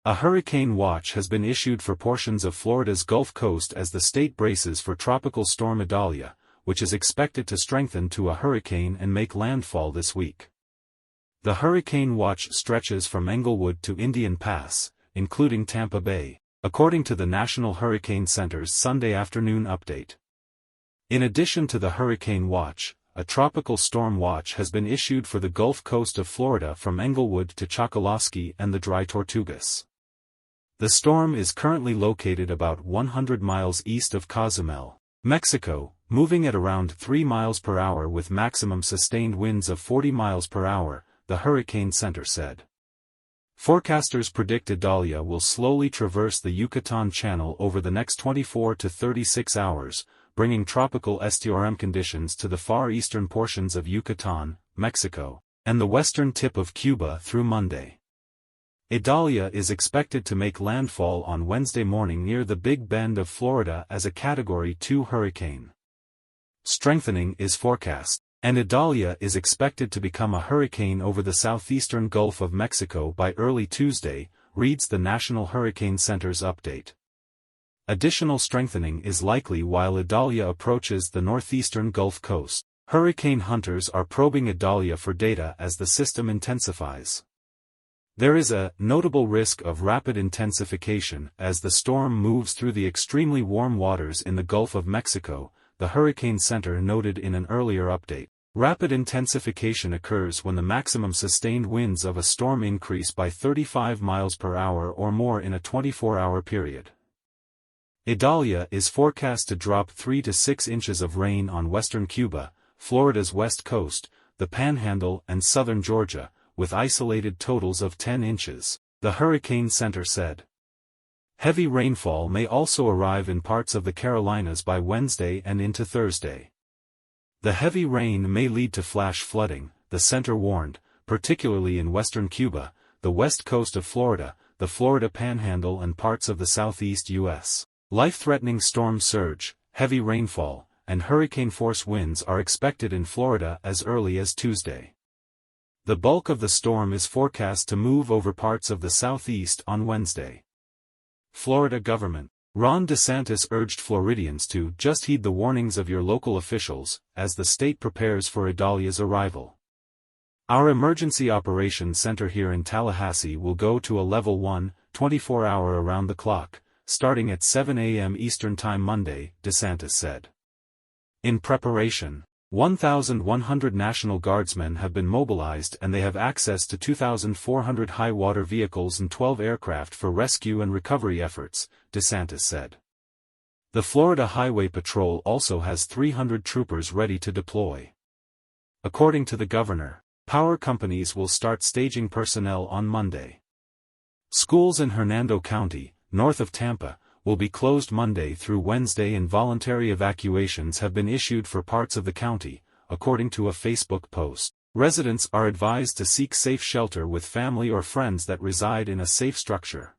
A hurricane watch has been issued for portions of Florida's Gulf Coast as the state braces for Tropical Storm Idalia, which is expected to strengthen to a hurricane and make landfall this week. The hurricane watch stretches from Englewood to Indian Pass, including Tampa Bay, according to the National Hurricane Center's Sunday afternoon update. In addition to the hurricane watch, a tropical storm watch has been issued for the Gulf Coast of Florida from Englewood to Chokoloskee and the Dry Tortugas. The storm is currently located about 100 miles east of Cozumel, Mexico, moving at around 3 miles per hour with maximum sustained winds of 40 miles per hour, the Hurricane Center said. Forecasters predict Idalia will slowly traverse the Yucatan Channel over the next 24 to 36 hours, bringing tropical storm conditions to the far eastern portions of Yucatan, Mexico, and the western tip of Cuba through Monday. Idalia is expected to make landfall on Wednesday morning near the Big Bend of Florida as a Category 2 hurricane. Strengthening is forecast, and Idalia is expected to become a hurricane over the southeastern Gulf of Mexico by early Tuesday, reads the National Hurricane Center's update. Additional strengthening is likely while Idalia approaches the northeastern Gulf Coast. Hurricane hunters are probing Idalia for data as the system intensifies. There is a notable risk of rapid intensification as the storm moves through the extremely warm waters in the Gulf of Mexico, the Hurricane Center noted in an earlier update. Rapid intensification occurs when the maximum sustained winds of a storm increase by 35 miles per hour or more in a 24-hour period. Idalia is forecast to drop 3 to 6 inches of rain on western Cuba, Florida's west coast, the Panhandle and southern Georgia, with isolated totals of 10 inches, the Hurricane Center said. Heavy rainfall may also arrive in parts of the Carolinas by Wednesday and into Thursday. The heavy rain may lead to flash flooding, the center warned, particularly in western Cuba, the west coast of Florida, the Florida Panhandle and parts of the southeast U.S. Life-threatening storm surge, heavy rainfall, and hurricane-force winds are expected in Florida as early as Tuesday. The bulk of the storm is forecast to move over parts of the southeast on Wednesday. Florida government. Ron DeSantis urged Floridians to just heed the warnings of your local officials, as the state prepares for Idalia's arrival. Our emergency operations center here in Tallahassee will go to a level 1, 24-hour around-the-clock, starting at 7 a.m. Eastern Time Monday, DeSantis said. In preparation, 1,100 National Guardsmen have been mobilized and they have access to 2,400 high-water vehicles and 12 aircraft for rescue and recovery efforts, DeSantis said. The Florida Highway Patrol also has 300 troopers ready to deploy. According to the governor, power companies will start staging personnel on Monday. Schools in Hernando County, north of Tampa, will be closed Monday through Wednesday and voluntary evacuations have been issued for parts of the county, according to a Facebook post. Residents are advised to seek safe shelter with family or friends that reside in a safe structure.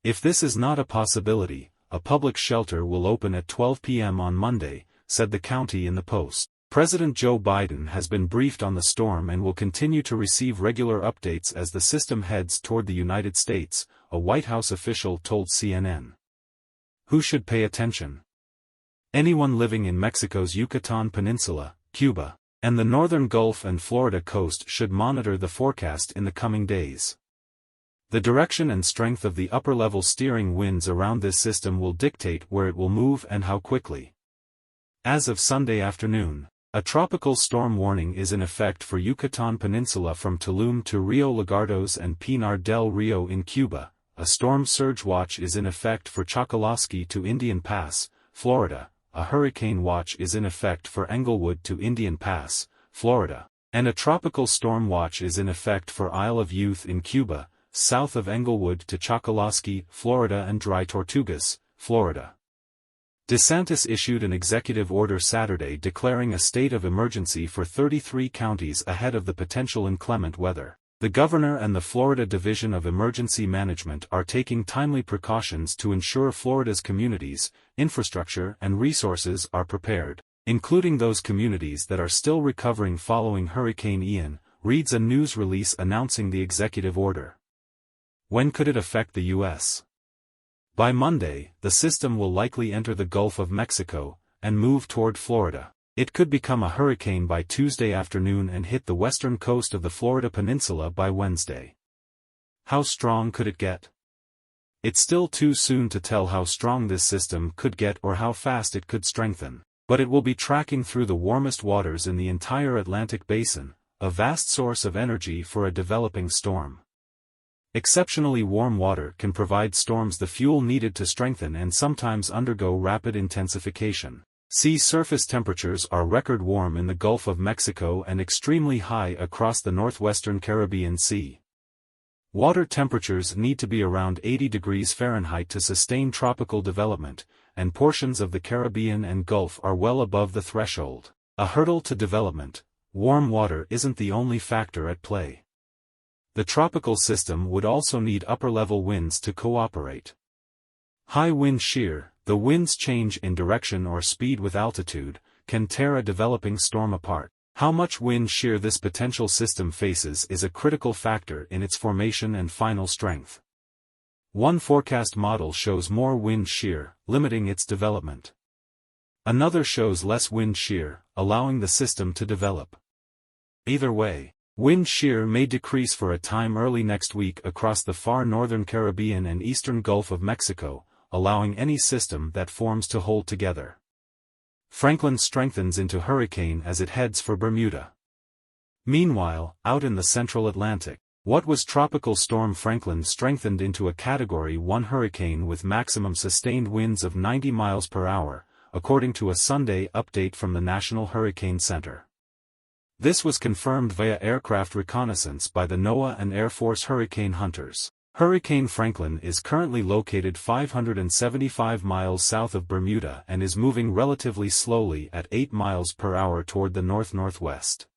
If this is not a possibility, a public shelter will open at 12 p.m. on Monday, said the county in the post. President Joe Biden has been briefed on the storm and will continue to receive regular updates as the system heads toward the United States, a White House official told CNN. Who should pay attention? Anyone living in Mexico's Yucatan Peninsula, Cuba, and the northern Gulf and Florida coast should monitor the forecast in the coming days. The direction and strength of the upper-level steering winds around this system will dictate where it will move and how quickly. As of Sunday afternoon, a tropical storm warning is in effect for Yucatan Peninsula from Tulum to Rio Lagartos and Pinar del Rio in Cuba. A storm surge watch is in effect for Chokoloskee to Indian Pass, Florida, a hurricane watch is in effect for Englewood to Indian Pass, Florida, and a tropical storm watch is in effect for Isle of Youth in Cuba, south of Englewood to Chokoloskee, Florida and Dry Tortugas, Florida. DeSantis issued an executive order Saturday declaring a state of emergency for 33 counties ahead of the potential inclement weather. The governor and the Florida Division of Emergency Management are taking timely precautions to ensure Florida's communities, infrastructure and resources are prepared, including those communities that are still recovering following Hurricane Ian, reads a news release announcing the executive order. When could it affect the U.S.? By Monday, the system will likely enter the Gulf of Mexico and move toward Florida. It could become a hurricane by Tuesday afternoon and hit the western coast of the Florida Peninsula by Wednesday. How strong could it get? It's still too soon to tell how strong this system could get or how fast it could strengthen, but it will be tracking through the warmest waters in the entire Atlantic basin, a vast source of energy for a developing storm. Exceptionally warm water can provide storms the fuel needed to strengthen and sometimes undergo rapid intensification. Sea surface temperatures are record warm in the Gulf of Mexico and extremely high across the northwestern Caribbean Sea. Water temperatures need to be around 80 degrees Fahrenheit to sustain tropical development, and portions of the Caribbean and Gulf are well above the threshold. A hurdle to development. Warm water isn't the only factor at play. The tropical system would also need upper-level winds to cooperate. High wind shear, the wind's change in direction or speed with altitude, can tear a developing storm apart. How much wind shear this potential system faces is a critical factor in its formation and final strength. One forecast model shows more wind shear, limiting its development. Another shows less wind shear, allowing the system to develop. Either way, wind shear may decrease for a time early next week across the far northern Caribbean and eastern Gulf of Mexico, allowing any system that forms to hold together. Franklin strengthens into hurricane as it heads for Bermuda. Meanwhile, out in the central Atlantic, what was Tropical Storm Franklin strengthened into a Category 1 hurricane with maximum sustained winds of 90 miles per hour, according to a Sunday update from the National Hurricane Center. This was confirmed via aircraft reconnaissance by the NOAA and Air Force hurricane hunters. Hurricane Franklin is currently located 575 miles south of Bermuda and is moving relatively slowly at 8 miles per hour toward the north-northwest.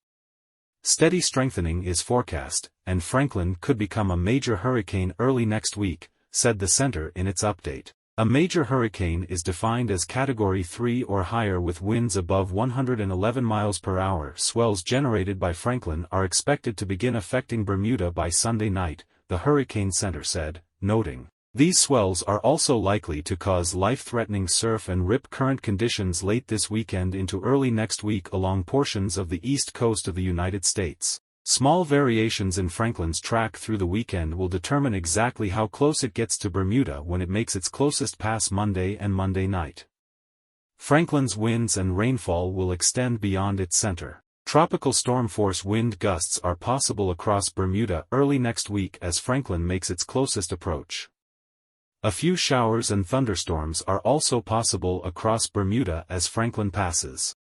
Steady strengthening is forecast, and Franklin could become a major hurricane early next week, said the center in its update. A major hurricane is defined as Category 3 or higher with winds above 111 miles per hour. Swells generated by Franklin are expected to begin affecting Bermuda by Sunday night, the Hurricane Center said, noting, "These swells are also likely to cause life-threatening surf and rip current conditions late this weekend into early next week along portions of the east coast of the United States." Small variations in Franklin's track through the weekend will determine exactly how close it gets to Bermuda when it makes its closest pass Monday and Monday night. Franklin's winds and rainfall will extend beyond its center. Tropical storm-force wind gusts are possible across Bermuda early next week as Franklin makes its closest approach. A few showers and thunderstorms are also possible across Bermuda as Franklin passes.